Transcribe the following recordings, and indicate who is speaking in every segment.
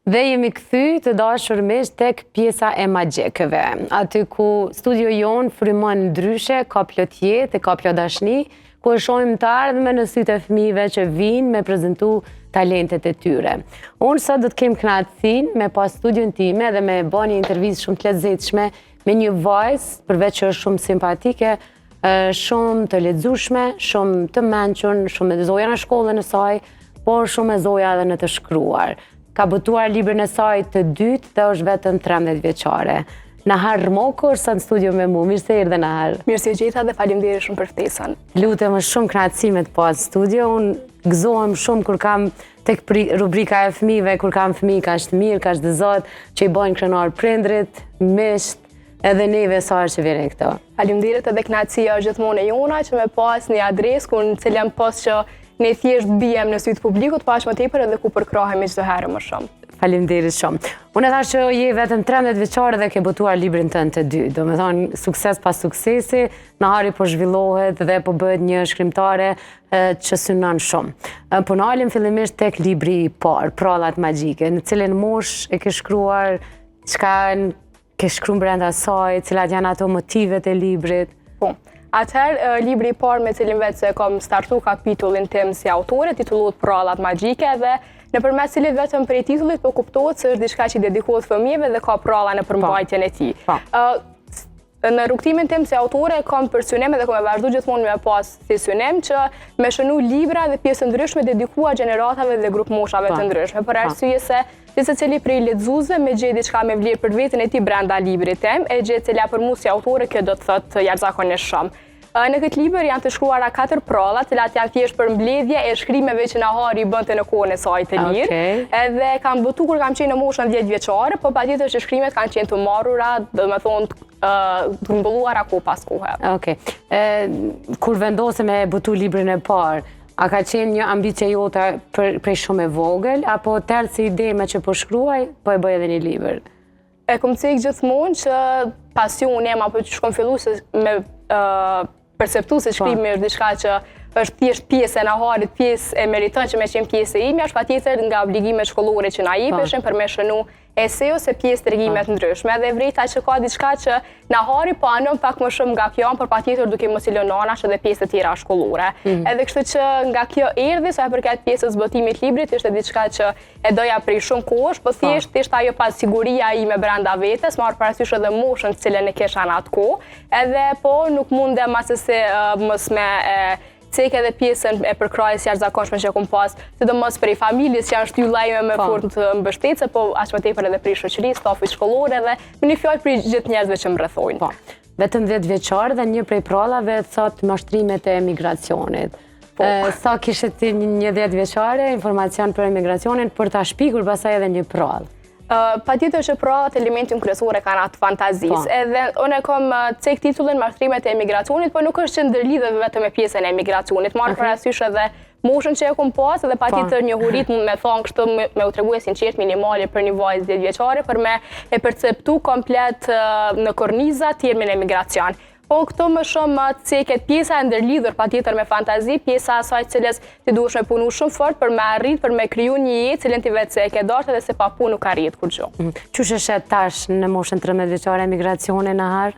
Speaker 1: Dhe jemi kthy të dashurimisht tek pjesa e magjikëve, aty ku studio jon frymon ndryshe, ka plot jetë, ka plot dashni, ku e shohim të ardhmen në sytë e fëmijëve që vinë me prezantu talentet e tyre. Unë sot do të kem kënaqësinë me pas studion time dhe me bën një intervistë shumë të lezetshme me një vajzë, përveç që është shumë simpatike, shumë të lexueshme, shumë të mençur, shumë me zoja në shkollën e saj, por shumë me zoja edhe në të shkruar. Ka botuar librin e saj të dytë dhe është vetëm 13 vjeçare. Nahar Rmoko është në studio me mu. Mirë se erdhe Nahar.
Speaker 2: Mirë se gjeta dhe faleminderit shumë për ftesën.
Speaker 1: Lutem, është shumë kënaqësi me të pa në studio. Unë gëzohem shumë kur kam tek rubrika e fëmijëve, kur kam fëmijë kaq të mirë, kaq të zot, që i bojnë krenar prindrit, misht, edhe neve sa që vjen këto.
Speaker 2: Faleminderit edhe kënaqësia është gjithmonë e jona që me pas një adresë ku në cilën pas që ne thjesht bijem në sytë publikut, pa aq më tepër edhe ku përkrahemi çdo herë më shumë.
Speaker 1: Faleminderit shumë. Unë e thash që je vetëm 13 vjeçare dhe ke botuar librin tënd të dytë. Domethënë sukses pas suksesi, Nahari po zhvillohet dhe po bëhet një shkrimtare që synon shumë. Po nalim fillimisht tek libri i parë, Prallat magjike, në cilën mosh e ke shkruar, çka ke shkruar brenda saj, cilat janë ato motivet e librit?
Speaker 2: Po. Atëherë, libri i parë me cilin vetë se kam startu kapitullin tim si autore, titullohet Prallat magjike dhe nëpërmes cilit vetëm prej titullit po kuptohet se është diçka që dedikohet fëmijëve dhe ka pralla në përmbajtjen e tij. Në rrugtimin tim si autore kam për synim edhe kam e vazhdu gjithmonë me pas si synim që me shënu libra dhe pjesë ndryshme dedikua gjeneratave dhe grup moshave të ndryshme, për arsye se secili prej lexuesve me gjej diçka me vlerë për veten e tij brenda librit tim, e gjej cila për mua si autore kjo do të thotë jashtëzakonisht shumë. Në këtë libër janë të shkruara 4 pralla, të cilat janë thjesht për mbledhje e shkrimeve që Nahari bënte në kohën e saj të lirë. Edhe kam botu kur kam qenë në moshën 10 vjeçare, po patjetër që shkrimet kanë qenë të marrura, domethënë të mbulluara kohë pas kohe.
Speaker 1: Kur vendose me botu librin e parë, a ka qenë një ambicie jote prej shumë e vogël, apo tërë si ide me që po shkruaj, po e bëj edhe një libër?
Speaker 2: E kom cek gjithmonë që pasioni em apo që shkom fillu se me perceptu se shkrimi është diçka që është thjesht pjesë e Naharit, pjesë e meriton që me qenë pjesë e ime, është patjetër nga obligimet shkollore që na jepeshin për me shënu ese ose pjesë tregimet ndryshme. Edhe vrejta që ka diçka që Nahari po anon pak më shumë nga kjo, por patjetër duke mos i lënë anash edhe pjesë të tjera shkollore. Edhe kështu që nga kjo erdhi sa përket pjesës zbotimit librit, ishte diçka që e doja prej shumë kohësh, po thjesht ishte ajo pas siguria ime brenda vetes, marr parasysh edhe moshën të cilën e kisha në atë kohë, edhe po nuk mundem se mos me cek edhe pjesën e përkrahjes jashtëzakonshme që kom pas, sidomos prej familjes që janë shtyllajme me fort të mbështetëse, po aq më tepër edhe prej shoqërisë, stafit shkollor edhe me një fjalë prej gjithë njerëzve që më rrethojnë.
Speaker 1: Vetëm 10 vjeçar dhe një prej prallave thot mashtrimet e emigracionit. Sa kishe ti një 10 vjeçare informacion për emigracionin për ta shpikur pastaj edhe një prallë?
Speaker 2: Patjetër që prallat elementin kryesor e kanë atë fantazisë. Edhe unë kam cek titullin Mashtrimet e emigracionit, por nuk është që ndërlidhet vetëm me pjesën e emigracionit. Marr parasysh edhe moshën që e kam pas edhe patjetër një hurit mund me thonë kështu me u tregu sinqert minimale për një vajzë 10 vjeçare për me e perceptu komplet në korniza termin emigracion. Po këto më shumë ceket pjesa e ndërlidhur patjetër me fantazi, pjesa asaj cilës ti duhesh me punu shumë fort për me arrit, për me kriju një jetë cilën ti vetë se e ke dashur dhe se pa punë nuk arrit kurrë.
Speaker 1: Çush e shet tash në moshën 13 vjeçare emigracionin Nahar?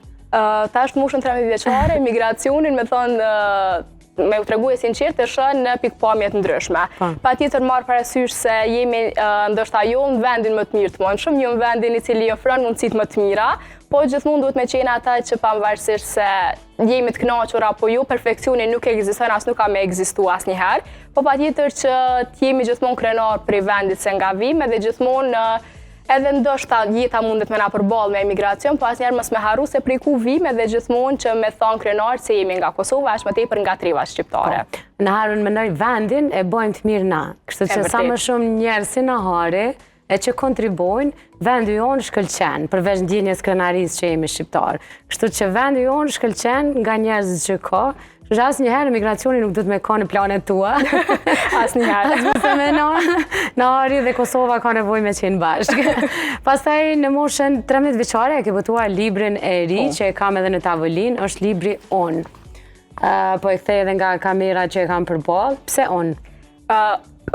Speaker 2: Tash në moshën 13 vjeçare emigracionin me thonë me u tregu e sinqert e shën në pikpamjet ndryshme. Patjetër marr parasysh se jemi ndoshta jo në vendin më të mirë të mundshëm, jo në vendin i cili ofron mundësitë më të mira, po gjithmonë duhet me qenë ata që pavarësisht se jemi të kënaqur apo jo, perfekcioni nuk ekziston, as nuk ka me ekzistu asnjëherë, po patjetër që jemi gjithmonë krenar prej vendit se nga vim edhe gjithmonë edhe ndoshta jeta mundet me na përballë me emigracion, po asnjëherë mos me harru se prej ku vim edhe gjithmonë që me thon krenar se jemi nga Kosova, as më tepër nga treva shqiptare.
Speaker 1: Naharën mendoj vendin e bëjmë të mirë na. Kështu që sa më shumë njerëz si Nahari e që kontribojnë, vendi jonë shkëlqen, përveç ndjenjes krenarisë që jemi shqiptar. Kështu që vendi jonë shkëlqen nga njerëzit që ka, që asnjëherë emigracioni nuk duhet me ka në planet tua.
Speaker 2: Asnjëherë.
Speaker 1: Se me Nahari dhe Kosova ka nevojë me qenë bashkë. Pastaj në moshën 13 vjeçare e ke botuar librin e ri që e kam edhe në tavolinë, është libri On. Po e kthej edhe nga kamera që e kam përballë. Pse On?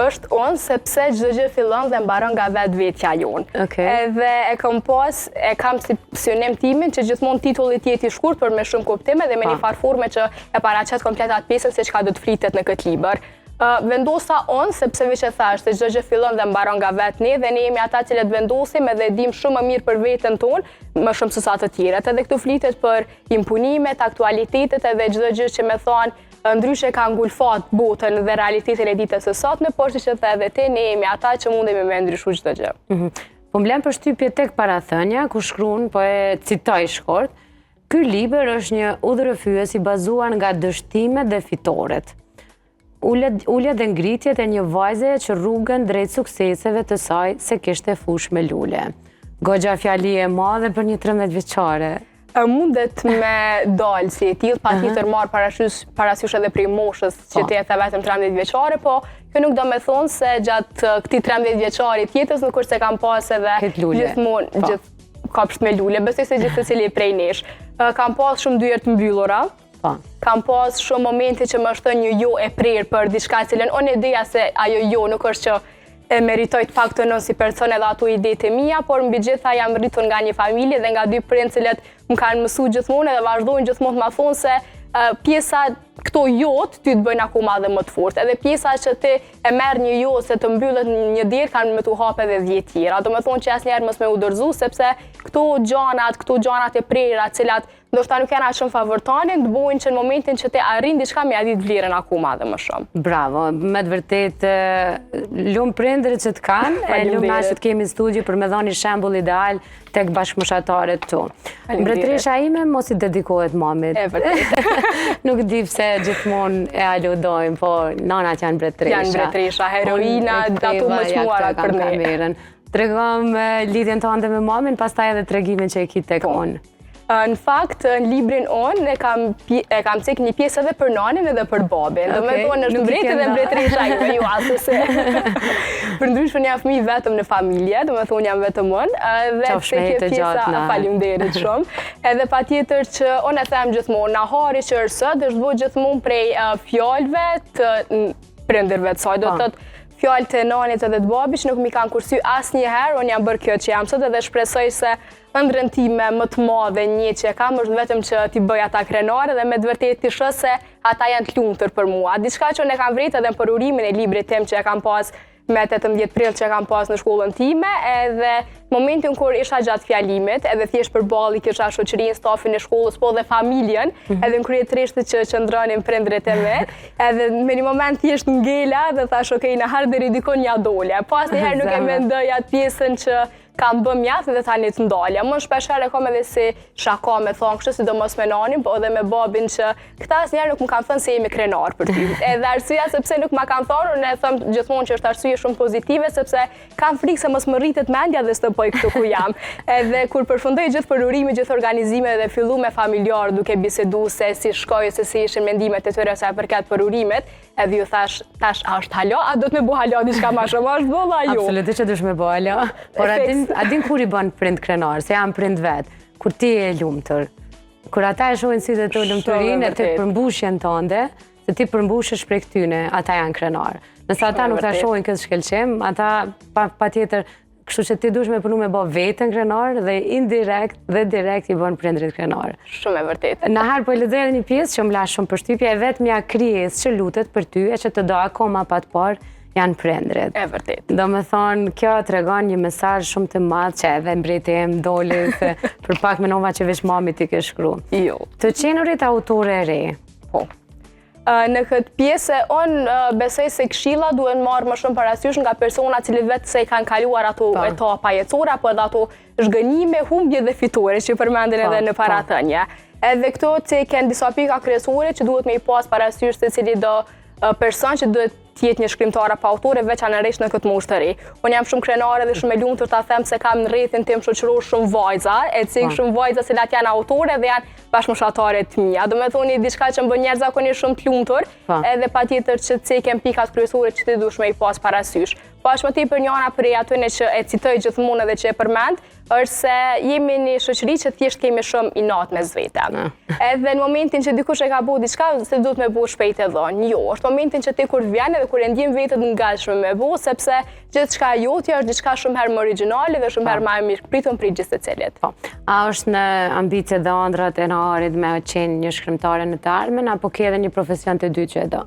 Speaker 2: është unë, sepse çdo gjë fillon dhe mbaron nga vetvetja jonë. Edhe e kam si synim timin që gjithmonë titulli të jetë i shkurt për me shumë kuptime dhe me një farë forme që e paraqet komplet atë pjesën se çka do të flitet në këtë libër. Vendosa unë, sepse veç e thash se çdo gjë fillon dhe mbaron nga vetë ne dhe ne jemi ata cilët vendosim edhe dim shumë më mirë për veten tonë, më shumë se sa të tjerët. Edhe këtu flitet për imponimet, aktualitetet edhe çdo gjë që më thon ndryshe ka ngulfat botën dhe realitetin e ditës së sotme, por siç e the edhe ti, ne jemi ata që mundemi me ndryshu çdo gjë.
Speaker 1: Po m'blen përshtypje tek parathënia, ku shkruan, po e citoj shkort, ky libër është një udhërrëfyes i bazuar nga dështimet dhe fitoret. Ulja dhe ngritjet e një vajze që rrugën drejt sukseseve të saj se kishte fush me lule. Goxha fjali e madhe për një 13 vjeçare.
Speaker 2: Mundet me dalë si e tillë, patjetër marr parasysh edhe prej moshës që ti e the vetëm 13 vjeçare, po kjo nuk do me thonë se gjatë këtij 13 vjeçarit jetës nuk është se kam pas edhe gjithmonë gjithë kopsht me lule, besoj se gjithë secili prej nesh. Kam pas shumë dyert të mbyllura. Kam pas shumë momente që më shton një jo e prerë për diçka cilën unë e dija se ajo jo nuk është që e meritoj të faktën unë si person edhe ato idetë e mia, por mbi gjitha jam rritur nga një familje dhe nga dy prindë cilët më kanë mësuar gjithmonë edhe vazhdojnë gjithmonë të ma thonë se pjesa këto jot ty të bëjnë akoma dhe më të fortë. Edhe pjesa që ti e merr një jo se të mbyllet një derë kanë me tu hapë edhe 10 tjera. Do me thonë që asnjëherë mos me u dorëzu sepse këto gjanat e prera, cilat ndoshta nuk janë aq shumë favortane, të bojnë që në momentin që ti arrin diçka me ditë vlerën akoma dhe më shumë.
Speaker 1: Bravo, me të vërtet lum prindërit që të kanë, lum na që të kemi në studio për me dhënë shembull ideal tek bashkëmoshtarët tu. Mbretëresha ime mos i dedikohet mamit.
Speaker 2: E vërtet.
Speaker 1: Nuk di pse gjithmonë e aludojmë, po nanat janë mbretëresha.
Speaker 2: Janë mbretëresha, heroina, ato më çmuara për ne.
Speaker 1: Tregom lidhjen tënde me mamin, pastaj edhe tregimin që e ki tek unë.
Speaker 2: Në fakt, në librin unë e kam cek një pjesë edhe për nanin edhe për babin. Do me thonë është mbretë dhe mbretëresha ime, ju asë se. Për ndryshme një fëmijë vetëm në familje, do me thonë jam vetëm unë. Dhe se kjo pjesa, faleminderit shumë. Edhe patjetër që unë e them gjithmonë, nahari që është sot, është bëhet gjithmonë prej fjalëve të prindërve të saj. Do të thotë fjalë të nanit edhe të babit që nuk mi kanë kursy asnjëherë, unë jam bërë kjo që jam sot edhe shpresoj se ëndrrën time më të madhe një që e kam është vetëm që t'i bëj ata krenare dhe me të vërtetë t'i shoh se ata janë të lumtur për mua. Diçka që unë e kam vritë edhe për urimin e librit tim që e kam pas me 18 prill që e kam pas në shkollën time, edhe momentin kur isha gjatë fjalimit, edhe thjesht përballë kisha shoqërinë, stafin e shkollës, po dhe familjen, edhe në krye trishtit që qëndronin prindrit e me, edhe me një moment thjesht ngela dhe thash okej, në harë deri dikon ja dole. Po asnjëherë nuk e mendoj atë pjesën që kam bëm mjaft dhe tani të ndalja. Më shpeshherë kam edhe si shaka me thonë kështu, sidomos me nanin, po edhe me babin që këta asnjëherë nuk më kanë thënë se jemi krenar për ty. Edhe arsyeja sepse nuk më kanë thënë, unë e them gjithmonë që është arsye shumë pozitive sepse kam frikë se mos më rritet mendja dhe s'të bëj këtu ku jam. Edhe kur përfundoi gjithë përurimin, gjithë organizimet dhe fillu me familjar duke bisedu se si shkoi, se si ishin mendimet e tyre sa i përket përurimit, edhe ju thash është halo, a do të më bëj halo diçka më shumë, është bolla ju.
Speaker 1: Absolutisht që dush më bëj halo. Por a din kur i bën prind krenar, se jam prind vet, kur ti je lumtur. Kur ata e shohin si dhe të lumturinë, të përmbushjen tënde, se ti përmbushesh prej këtyne, ata janë krenar. Nëse ata nuk ta shohin këtë shkelqim, ata patjetër, kështu që ti dush me punu me bë veten krenar dhe indirekt dhe direkt i bën prindrit krenar.
Speaker 2: Shumë e vërtetë.
Speaker 1: Në herë po lexoj edhe një pjesë që më la shumë përshtypje, e vetmja krijesë që lutet për ty e që të do akoma pa të parë janë prindrit.
Speaker 2: E vërtetë.
Speaker 1: Do me thonë, kjo tregon një mesazh shumë të madh që edhe mbreti im doli se për pak mendova që veç mami ti ke shkruar.
Speaker 2: Jo.
Speaker 1: Të qenurit autore e re.
Speaker 2: Po. Në këtë pjesë, unë besoj se këshilla duhen marrë më shumë parasysh nga persona cilë vetë se i kanë kaluar ato etapa jetësore, apo edhe ato zhgënjime, humbje dhe fitore që përmenden edhe në parathënie. Edhe këto që kanë disa pika kryesore që duhet me i pas parasysh se cili do person që duhet tjetë një shkrimtare pa autore veçanërisht në këtë moshë të re. Unë jam shumë krenare dhe shumë e lumtur ta them se kam në rrethin tim shoqëror shumë vajza, e cik shumë vajza cilat janë autore dhe janë bashkëmoshtarë të mia. Do me thoni diçka që më bën njerëzakonisht shumë të lumtur, edhe patjetër që cekën pikat kryesore që ti dush me i pas parasysh. po ashtu më tepër njëra prej atyre që e citoj gjithmonë edhe që e përmend, është se jemi një shoqëri që thjesht kemi shumë inat mes vete. Edhe në momentin që dikush e ka bëu diçka, se duhet me bëu shpejt e dhënë. Jo, është momentin që ti kur vjen edhe kur e ndjen vetën ngatshme me bëu, sepse gjithçka jote është diçka shumë herë më origjinale dhe shumë herë më e mirë pritën për gjithë secelit.
Speaker 1: Po. A është në ambicie dhe ëndrat e Naharit me qenë një shkrimtare në të ardhmen, apo ke edhe një profesion të dytë që e do?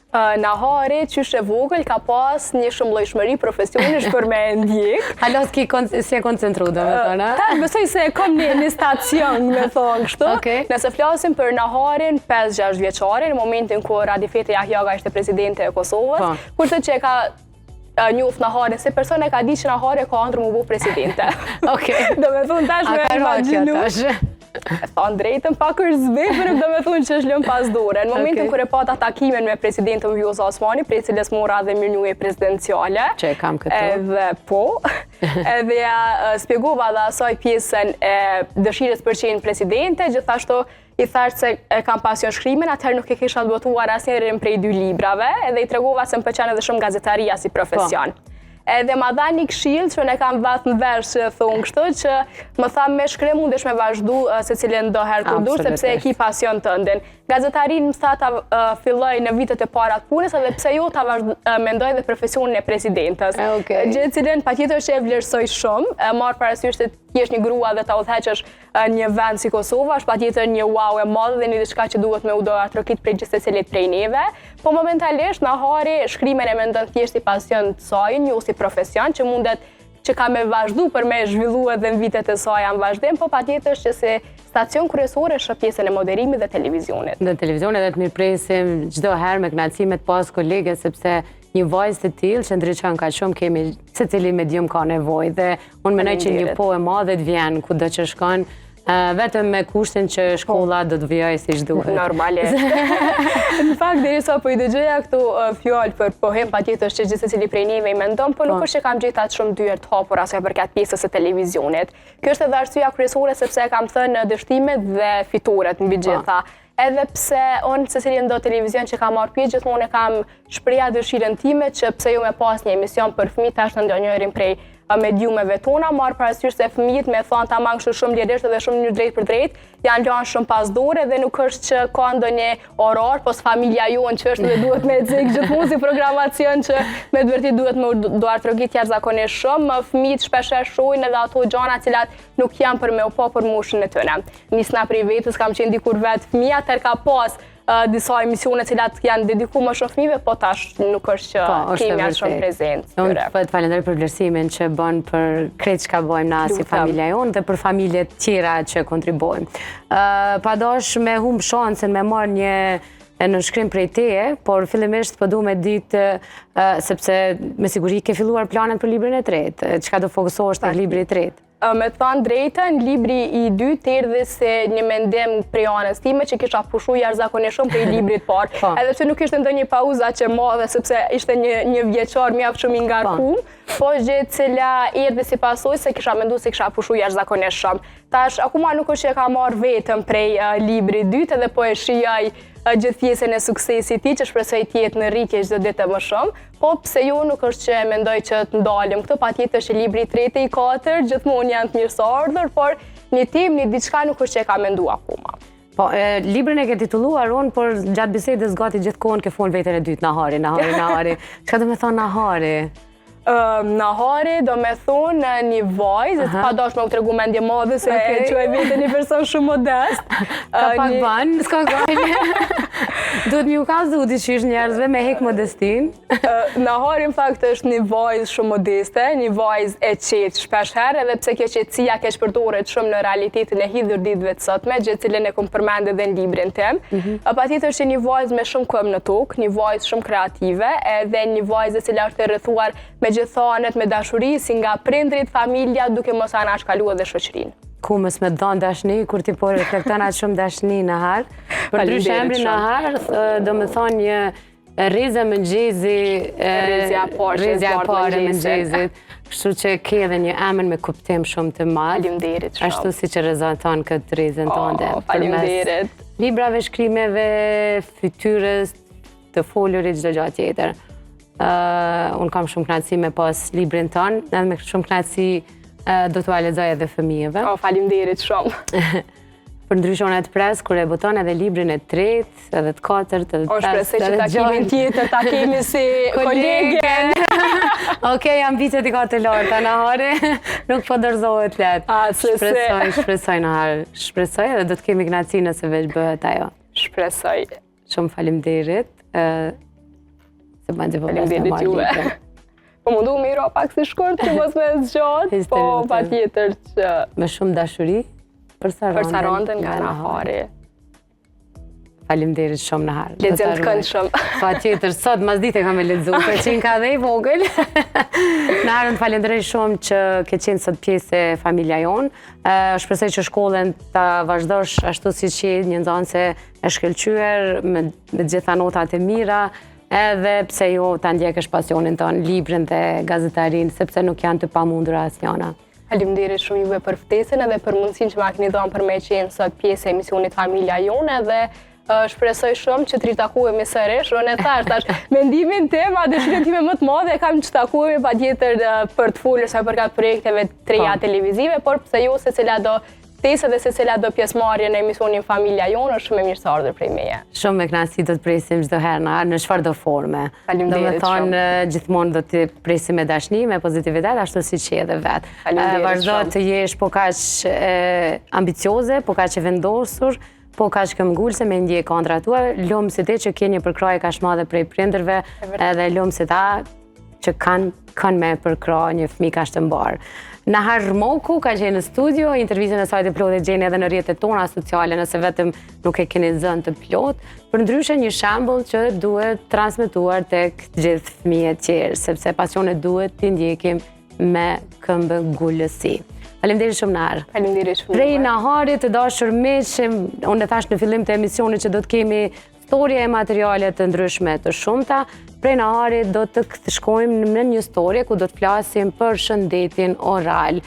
Speaker 2: Nahari, qysh e vogël, ka pas një shumëllojshmëri profesionish për me ndjek.
Speaker 1: Halo, si e koncentru, do me thonë, a?
Speaker 2: Besoj se kom një stacion, me thonë kështu. Nëse flasim për Naharin 5-6 vjeçare, në momentin ku Radi Fete Jahjaga ishte presidente e Kosovës, kurse që e ka njoft Naharin, se persona ka di që Nahari ka ëndër mu bu presidente. Do me thonë tash me imaginu. E thonë drejtën pak është zvepër, do me thonë që është lënë pas dore. Në momentin kër e pata takimin me presidentën Vjosa Osmani, prej cilës mora dhe mirënjohje prezidenciale.
Speaker 1: Që e kam këtu.
Speaker 2: Edhe po. Edhe ja spjegova dhe asaj pjesën e dëshirës për qenë presidente, gjithashtu i thash se kam pasion shkrimin, atëherë nuk e kisha të botuar asnjërin prej 2 librave, edhe i tregova se më pëlqen edhe shumë gazetaria si profesion. Edhe ma dha një këshill që ne kam vatë në versh që thonë kështu, që më tha me shkrim mundesh me vazhdu se cilën do herë të dush, sepse e ki pasion tëndin. Gazetarin më tha ta filloj në vitet e parat punës, edhe pse jo ta mendoj dhe profesionin e presidentës. Gjë cilën patjetër që e vlerësoj shumë, marrë parasysh se t'jesh një grua dhe ta udhëheqësh një vend si Kosova, është patjetër një wow e madhe dhe një diçka që duhet me u do atrokit prej gjithë secilit prej neve. Po momentalisht Nahari shkrimin e mendon thjesht si pasion të saj, jo si profesion që mundet që ka me vazhdu për me zhvillu edhe në vitet e saj janë vazhdim, po patjetër që se stacion kryesore është pjesën e moderimit dhe televizionit.
Speaker 1: Dhe televizionit dhe të mirëpresim çdo herë me kënaqësi me të pas kolege, sepse një vajzë të tillë që ndriçon kaq shumë kemi secili medium ka nevojë dhe unë mendoj që një po e madhe të vjen kudo që shkon, vetëm me kushtin që shkolla do të vijojë siç duhet.
Speaker 2: Normalisht. Në fakt derisa po i dëgjoja këtu fjalë për pohem patjetër që gjithë secili prej neve i mendon, po nuk është që kam gjetur atë shumë dyer të hapura sa përkat pjesës së televizionit. Kjo është edhe arsyeja kryesore sepse kam thënë dështimet dhe fituret mbi gjitha. Edhe pse unë se cilin do televizion që kam marrë pjesë gjithmonë kam shpreha dëshirën time që pse jo me pas një emision për fëmijë tash në ndonjërin prej mediumeve tona, marrë parasysh se fëmijët me thonë ta mangë shumë lirisht dhe shumë një drejt për drejt, janë lanë shumë pas dore dhe nuk është që ka ndonjë orar, pos familja jonë që është dhe duhet me cek gjithmonë si programacion që me të vërtetë duhet me do artrogit jashtëzakonisht shumë, fëmijët shpesher shohin edhe ato gjana cilat nuk janë për me u pa për moshën e tyre. Nisna prej vetës kam qenë dikur vetë fëmija, tër ka pas disa emisione cilat janë dedikuar më shumë fëmijëve, po tash nuk është që kemi as shumë prezencë.
Speaker 1: Unë po të falenderoj për vlerësimin që bën për krejt çka bëjmë na si familja jonë dhe për familjet tjera që kontribuojmë. Padosh me humb shansën me marrë një nënshkrim prej teje, por fillimisht po du me ditë sepse me siguri ke filluar planet për librin e tretë, çka do fokusohesh tek libri i tretë?
Speaker 2: Me thënë drejtën, libri i dytë erdhi se një mendim prej anës time që kisha pushu jashtëzakonisht shumë prej librit parë. Edhe pse nuk ishte ndonjë pauza që madhe sepse ishte një vjeçar mjaft shumë i ngarkuar, po gjë e cila erdhi si pasojë se kisha menduar se kisha pushu jashtëzakonisht shumë. Tash akoma nuk është që ka marrë vetëm prej librit dytë edhe po e shijoj gjithë pjesën e suksesit ti që shpresoj të jetë në rritje çdo ditë më shumë, po pse jo nuk është që mendoj që të ndalim këtu, patjetër që libri i tretë i katërt gjithmonë janë të mirëseardhur, por një temë, një diçka nuk është që e ka menduar akoma.
Speaker 1: Po, librin e ke titulluar unë, por gjatë bisedës gati gjithkohën ke folë veten e dytë Nahari. Çka do me thonë Nahari?
Speaker 2: Nahari do me thonë një vajzë, pa dash me u tregu mendje madhe se e quaj veten një person shumë modest.
Speaker 1: Ka pak banë, s'ka gajnë. Duhet mi u kazu dyshish njerëzve me hek modestin.
Speaker 2: Nahari në fakt është një vajzë shumë modeste, një vajzë e qetë shpesh herë, edhe pse kjo qetësia keq përdoret shumë në realitetin e hidhur ditëve të sotme, gjë cilën e kam përmendur edhe në librin tim. Patjetër që një vajzë me shumë këmbë në tokë, një vajzë shumë kreative, edhe një vajzë e cila është e rrethuar me gjithanet, me dashuri, si nga prindrit, familja, duke mos anashkaluar edhe shoqërinë.
Speaker 1: Ku mos me don dashni, kur ti po reflekton atë shumë dashni Nahar. Për ndryshe emri Nahar, do me thonë një rrezë mëngjezi, rrezja e parë e mëngjesit. Kështu që ke edhe një emër me kuptim shumë të madh.
Speaker 2: Faleminderit shumë.
Speaker 1: Ashtu siç e rezulton këtë rrezën tënde.
Speaker 2: Faleminderit.
Speaker 1: Librave, shkrimeve, fytyrës, të folurit, çdo gjë tjetër. Unë kam shumë kënaqësi me pas librin tënë, edhe me shumë kënaqësi do t'u lexoj edhe fëmijëve.
Speaker 2: Faleminderit shumë.
Speaker 1: Për ndryshe unë e të pres, kur e boton edhe librin e tretë, edhe të katërt, edhe të pestë,
Speaker 2: shpresoj që takimin tjetër ta kemi si kolegen.
Speaker 1: Okej, ambicet i ka të larta, Nahari, nuk po dorëzohet letë. Shpresoj Nahar, shpresoj edhe do të kemi kënaqësi nëse veç bëhet ajo.
Speaker 2: Shpresoj.
Speaker 1: Shumë faleminderit. Se bëndë po
Speaker 2: faleminderit juve. Po mundu me i ro pak si shkurt që mos me zgjatë, po pa tjetër që...
Speaker 1: Me shumë dashuri. Për
Speaker 2: Sarandën nga Nahari.
Speaker 1: Faleminderit shumë Nahar.
Speaker 2: Lexim të këndshëm.
Speaker 1: Pa tjetër, sot mas dite kam e lexu, për që ka dhe i vogël. Naharën të falenderoj shumë që ke qenë sot pjesë e familja jonë. Shpresoj që shkollën ta vazhdosh ashtu si që një nxënëse e shkëlqyer me gjitha notat e mira, edhe pse jo ta ndjekësh pasionin tonë, librin dhe gazetarin, sepse nuk janë të pamundura asnjëna.
Speaker 2: Faleminderit shumë juve për ftesën edhe për mundësinë që ma keni dhënë për me qenë sot pjesë e emisionit Familja Jonë, edhe shpresoj shumë që të ritakuhemi sërish. Unë e thash, mendimin tim, dëshirën time më të madhe kam që takuhemi patjetër për të folur sa përkat projekteve të reja televizive, por pse jo secila do ftesë dhe secila do pjesëmarrje në emisionin Familja Jonë është shumë e mirëseardhur prej meje.
Speaker 1: Shumë me kënaqësi do të presim çdo herë në çfarëdo forme.
Speaker 2: Faleminderit shumë.
Speaker 1: Do të thonë gjithmonë do të presim me dashni, me pozitivitet, ashtu siç je edhe vet. Vazhdo të jesh po kaq ambicioze, po kaq e vendosur, po kaq këmbgulse me ndje kondra tua, lumsi te që ke një përkrahje kaq madhe prej prindërve, edhe lumsi ta që kanë me përkrah një fëmijë kaq të mbar. Nahar Rmoku ka qenë në studio, intervistën e saj të plotë gjeni edhe në rrjetet tona sociale nëse vetëm nuk e keni zënë të plot, për ndryshe një shembull që duhet transmetuar tek gjithë fëmijët tjerë, sepse pasionet duhet t'i ndjekim me këmbëngulësi. Faleminderit shumë Nahar.
Speaker 2: Faleminderit shumë.
Speaker 1: Prej Naharit të dashur miq, unë e thash në fillim të emisionit që do të kemi storje e materiale të ndryshme të shumta. Prej Naharit do të shkojmë në një storje ku do të flasim për shëndetin oral.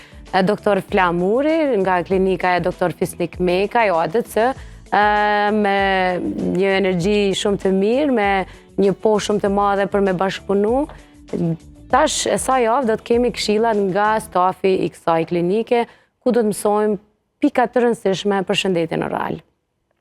Speaker 1: Doktor Flamuri nga klinika e Doktor Fisnik Meka, jo ADC, me një energji shumë të mirë, me një poshtë shumë të madhe për me bashkëpunu. Tash e sa javë do të kemi këshillat nga stafi i kësaj klinike, ku do të mësojmë pika të rëndësishme për shëndetin oral.